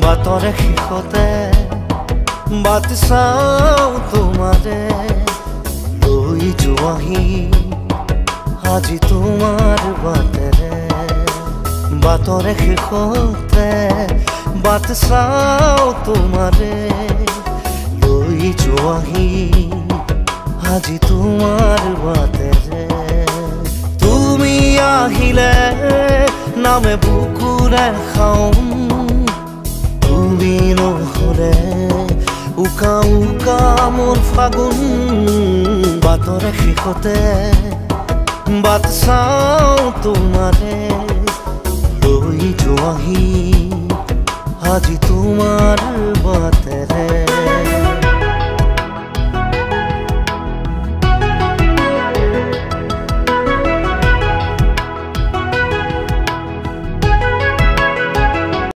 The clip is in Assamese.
বাটৰে শেষতে বাট চাওঁ তোমাৰে লৈ যোৱাহি আজি তোমাৰ বাটেৰে বাটৰে শেষতে বাট চাওঁ তোমাৰে লৈ যোৱাহি আজি তোমাৰ বাটেৰে তুমি আহিলে নামে বুকুৰে খাওঁ তুমি নহ'লে উকা উকা মোৰ ফাগুন বাটৰে শেষতে বাট চাওঁ তোমাৰে লৈ যোৱাহি আজি তোমাৰ বাটেৰে